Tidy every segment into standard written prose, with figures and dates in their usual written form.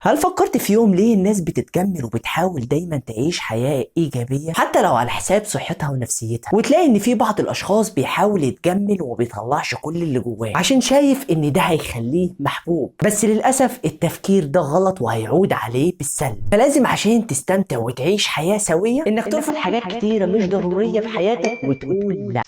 هل فكرت في يوم ليه الناس بتتجمل وبتحاول دايما تعيش حياة إيجابية حتى لو على حساب صحتها ونفسيتها؟ وتلاقي إن في بعض الأشخاص بيحاول يتجمل وما بيطلعش كل اللي جواه عشان شايف إن ده هيخليه محبوب، بس للأسف التفكير ده غلط وهيعود عليه بالسلب. فلازم عشان تستمتع وتعيش حياة سوية إنك ترفض حاجات كتيرة مش ضرورية في حياتك وتقول لا.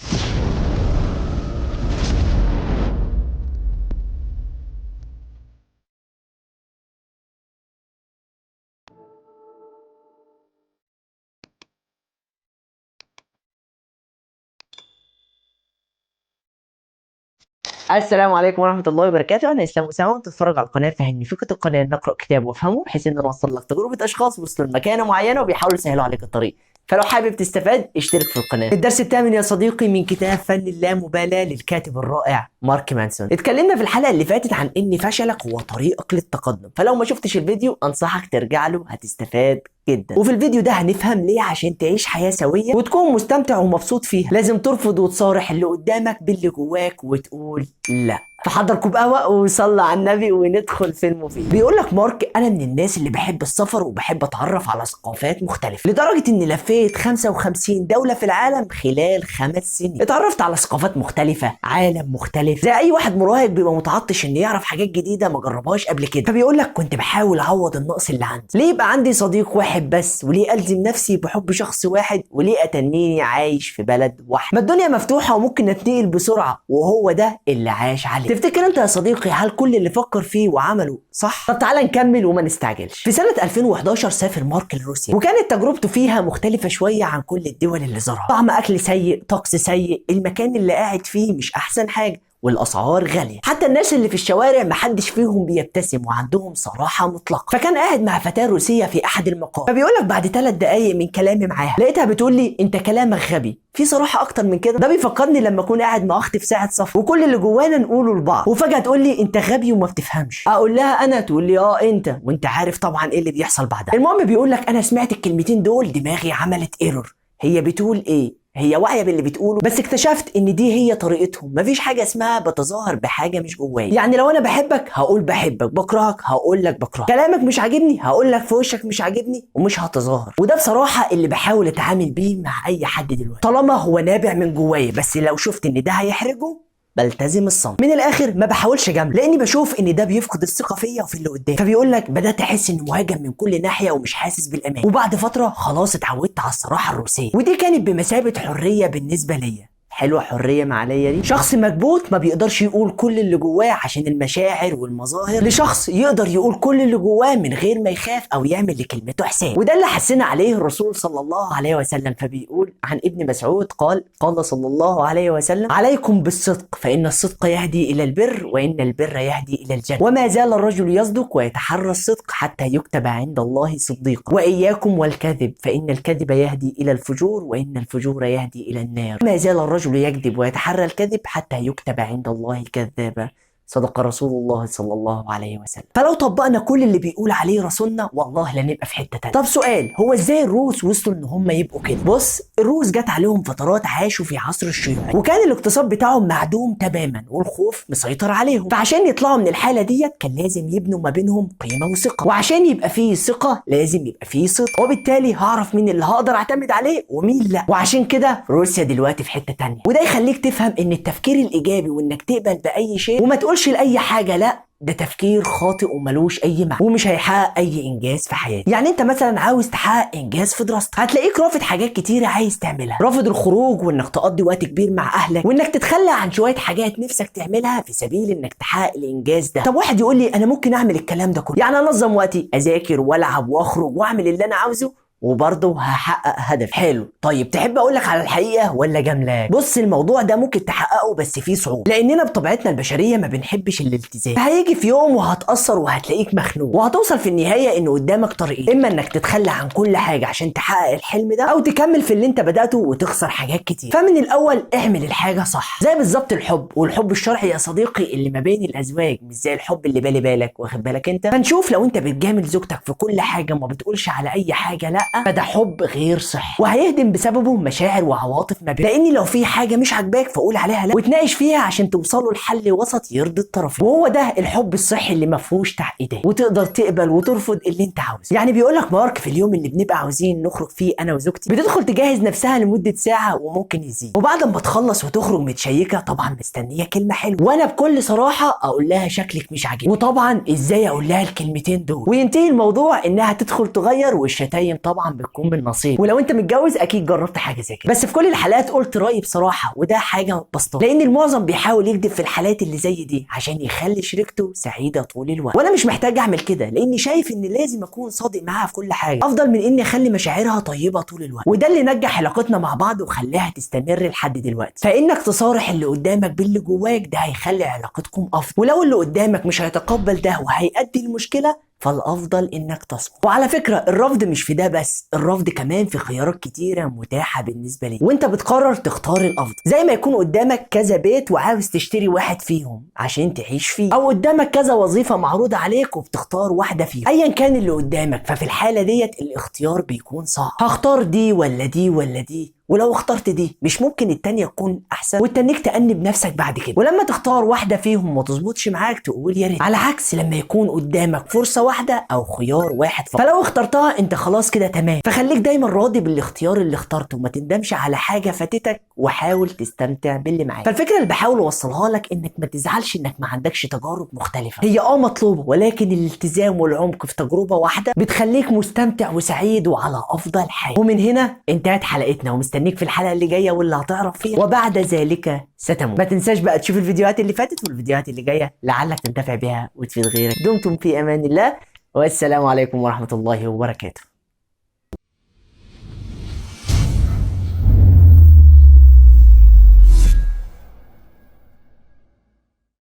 السلام عليكم ورحمة الله وبركاته، أنا إسلام أسامة وأنت تتفرج على القناة. فهمني فكرة القناة نقرأ كتاب وافهمه بحيث إن نوصل لك تجربة أشخاص وصلوا لمكانة معينة وبيحاولوا يسهلوا عليك الطريق. فلو حابب تستفاد اشترك في القناة. الدرس الثامن يا صديقي من كتاب فن اللامبالاة للكاتب الرائع مارك مانسون. اتكلمنا في الحلقة اللي فاتت عن إن فشلك هو طريقك للتقدم، فلو ما شفتش الفيديو أنصحك ترجع له، هتستفاد جدا. وفي الفيديو ده هنفهم ليه عشان تعيش حياة سوية وتكون مستمتع ومبسوط فيها لازم ترفض وتصارح اللي قدامك باللي جواك وتقول لا. فحضر كوب قهوه وصلى على النبي وندخل في المفيد. بيقول لك مارك: انا من الناس اللي بحب السفر وبحب اتعرف على ثقافات مختلفه، لدرجه اني لفيت 55 دوله في العالم خلال 5 سنين. اتعرفت على ثقافات مختلفه، عالم مختلف، زي اي واحد مراهق بيبقى متعطش انه يعرف حاجات جديده ما جربهاش قبل كده. فبيقول لك كنت بحاول اعوض النقص اللي عندي. ليه يبقى عندي صديق واحد بس؟ وليه الزم نفسي بحب شخص واحد؟ وليه اتنيني عايش في بلد واحد؟ ما الدنيا مفتوحه وممكن نتنقل بسرعه، وهو ده اللي عاش عليه. تفتكر انت يا صديقي هل كل اللي فكر فيه وعمله صح؟ طب تعالى نكمل وما نستعجلش. في سنة 2011 سافر مارك لروسيا، وكانت تجربته فيها مختلفة شوية عن كل الدول اللي زارها. طعم اكل سيء، طقس سيء، المكان اللي قاعد فيه مش احسن حاجة، والاسعار غاليه. حتى الناس اللي في الشوارع محدش فيهم بيبتسم وعندهم صراحه مطلقه. فكان قاعد مع فتاه روسيه في احد المقاهي، فبيقول لك بعد 3 دقايق من كلامي معاها لقيتها بتقول لي: انت كلامك غبي. في صراحه اكتر من كده؟ ده بيفكرني لما اكون قاعد مع اختي في ساعه سفر وكل اللي جوانا نقوله لبعض، وفجاه تقول لي: انت غبي وما بتفهمش. اقول لها انا، تقول لي: اه انت. وانت عارف طبعا ايه اللي بيحصل بعدها. المهم بيقول لك انا سمعت الكلمتين دول دماغي عملت ايرور. هي بتقول ايه؟ هي واعيه باللي بتقوله، بس اكتشفت ان دي هي طريقتهم. مفيش حاجه اسمها بتظاهر بحاجه مش جوايا. يعني لو انا بحبك هقول بحبك، بكرهك هقول لك بكرهك، كلامك مش عاجبني هقول لك في وشك مش عاجبني، ومش هتظاهر. وده بصراحه اللي بحاول اتعامل بيه مع اي حد دلوقتي طالما هو نابع من جوايا. بس لو شفت ان ده هيحرجه بلتزم الصمت. من الاخر ما بحاولش اجامل، لاني بشوف ان ده بيفقد الثقه فيا وفي اللي قدامي. فبيقول لك بدات احس اني مهاجم من كل ناحيه ومش حاسس بالامان، وبعد فتره خلاص اتعودت على الصراحه الروسيه، ودي كانت بمثابه حريه بالنسبه ليا. حلوه حريه معليه دي. شخص مكبوت ما بيقدرش يقول كل اللي جواه عشان المشاعر والمظاهر، لشخص يقدر يقول كل اللي جواه من غير ما يخاف او يعمل لكلمته حساب. وده اللي حسنا عليه الرسول صلى الله عليه وسلم. فبيقول عن ابن مسعود قال: قال صلى الله عليه وسلم: عليكم بالصدق فإن الصدق يهدي إلى البر وإن البر يهدي إلى الجنة، وما زال الرجل يصدق ويتحرى الصدق حتى يكتب عند الله صديقا، وإياكم والكذب فإن الكذب يهدي إلى الفجور وإن الفجور يهدي إلى النار، ما زال الرجل يكذب ويتحرى الكذب حتى يكتب عند الله كذابا. صدق رسول الله صلى الله عليه وسلم. فلو طبقنا كل اللي بيقول عليه رسولنا والله لنبقى في حته تانية. طب سؤال: هو ازاي الروس وصلوا ان هم يبقوا كده؟ بص، الروس جت عليهم فترات عاشوا في عصر الشيوعيه، وكان الاقتصاد بتاعهم معدوم تماما والخوف مسيطر عليهم. فعشان يطلعوا من الحاله ديت كان لازم يبنوا ما بينهم قيمه وثقه، وعشان يبقى فيه ثقه لازم يبقى فيه صدق، وبالتالي هعرف مين اللي هقدر اعتمد عليه ومين لا. وعشان كده روسيا دلوقتي في حته تانية. وده يخليك تفهم ان التفكير الايجابي وانك تقبل باي شيء وما تقولش لاي حاجه لا، ده تفكير خاطئ وملوش اي معنى ومش هيحقق اي انجاز في حياتك. يعني انت مثلا عاوز تحقق انجاز في دراستك، هتلاقيك رافض حاجات كتيره عايز تعملها، رافض الخروج وانك تقضي وقت كبير مع اهلك وانك تتخلى عن شويه حاجات نفسك تعملها في سبيل انك تحقق الانجاز ده. طب واحد يقول لي: انا ممكن اعمل الكلام ده كله، يعني انظم وقتي، اذاكر والعب واخرج واعمل اللي انا عاوزه وبرضه هحقق هدف. حلو، طيب تحب اقول لك على الحقيقه ولا جاملاك؟ بص، الموضوع ده ممكن تحققه بس فيه صعوبه، لاننا بطبيعتنا البشريه ما بنحبش الالتزام. هيجي في يوم وهتاثر وهتلاقيك مخنوق، وهتوصل في النهايه ان قدامك طريقين: اما انك تتخلى عن كل حاجه عشان تحقق الحلم ده، او تكمل في اللي انت بداته وتخسر حاجات كتير. فمن الاول اعمل الحاجه صح، زي بالظبط الحب. والحب الشرعي يا صديقي اللي ما بين الازواج مش زي الحب اللي بالي بالك، واخد بالك انت؟ فنشوف لو انت بتجامل زوجتك في كل حاجه وما بتقولش على اي حاجه لا، فده حب غير صحي، وهيهدم بسببه مشاعر وعواطف ما بينك. لان لو في حاجه مش عاجباك فقول عليها لا، وتناقش فيها عشان توصلوا لحل وسط يرضي الطرفين. وهو ده الحب الصحي اللي ما فيهوش تعقيدات، وتقدر تقبل وترفض اللي انت عاوزه. يعني بيقول لك مارك في اليوم اللي بنبقى عاوزين نخرج فيه انا وزوجتي بتدخل تجهز نفسها لمده ساعه وممكن يزيد، وبعد ما تخلص وتخرج متشيكه طبعا مستنيه كلمه حلوه، وانا بكل صراحه اقول لها شكلك مش عاجبني، وطبعا ازاي اقول لها الكلمتين دول، وينتهي الموضوع انها تدخل تغير، والشتايم طبعا بتكون بالنصيب. ولو انت متجوز اكيد جربت حاجه زي كده، بس في كل الحالات قلت رايي بصراحه، وده حاجه بسيطه، لان المعظم بيحاول يكذب في الحالات اللي زي دي عشان يخلي شريكته سعيده طول الوقت. وانا مش محتاج اعمل كده، لاني شايف ان لازم اكون صادق معاها في كل حاجه، افضل من اني اخلي مشاعرها طيبه طول الوقت. وده اللي نجح علاقتنا مع بعض وخلاها تستمر لحد دلوقتي. فانك تصارح اللي قدامك باللي جواك ده هيخلي علاقتكم افضل، ولو اللي قدامك مش هيتقبل ده وهيؤدي لمشكله فالافضل انك تصمت. وعلى فكره الرفض مش في ده بس، الرفض كمان في خيارات كتيره متاحه بالنسبه ليك، وانت بتقرر تختار الافضل. زي ما يكون قدامك كذا بيت وعاوز تشتري واحد فيهم عشان تعيش فيه، او قدامك كذا وظيفه معروضه عليك وبتختار واحده فيهم. ايا كان اللي قدامك، ففي الحاله ديت الاختيار بيكون صعب، هختار دي ولا دي ولا دي، ولو اخترت دي مش ممكن التانية تكون احسن وتنك تأنب نفسك بعد كده. ولما تختار واحدة فيهم ما تظبطش معاك تقول يا ريت، على عكس لما يكون قدامك فرصة واحدة او خيار واحد فقط، فلو اخترتها انت خلاص كده تمام. فخليك دايما راضي بالاختيار اللي اخترته، وما تندمش على حاجة فاتتك، وحاول تستمتع باللي معاك. فالفكرة اللي بحاول اوصلها لك انك ما تزعلش انك ما عندكش تجارب مختلفة، هي مطلوبة، ولكن الالتزام والعمق في تجربة واحدة بتخليك مستمتع وسعيد وعلى افضل حال. ومن هنا انتهت حلقتنا، ومستنيك في الحلقة اللي جاية واللي هتعرف فيها وبعد ذلك ستموت. ما تنساش بقى تشوف الفيديوهات اللي فاتت والفيديوهات اللي جاية لعلك تنتفع بها وتفيد غيرك. دمتم في امان الله، والسلام عليكم ورحمة الله وبركاته.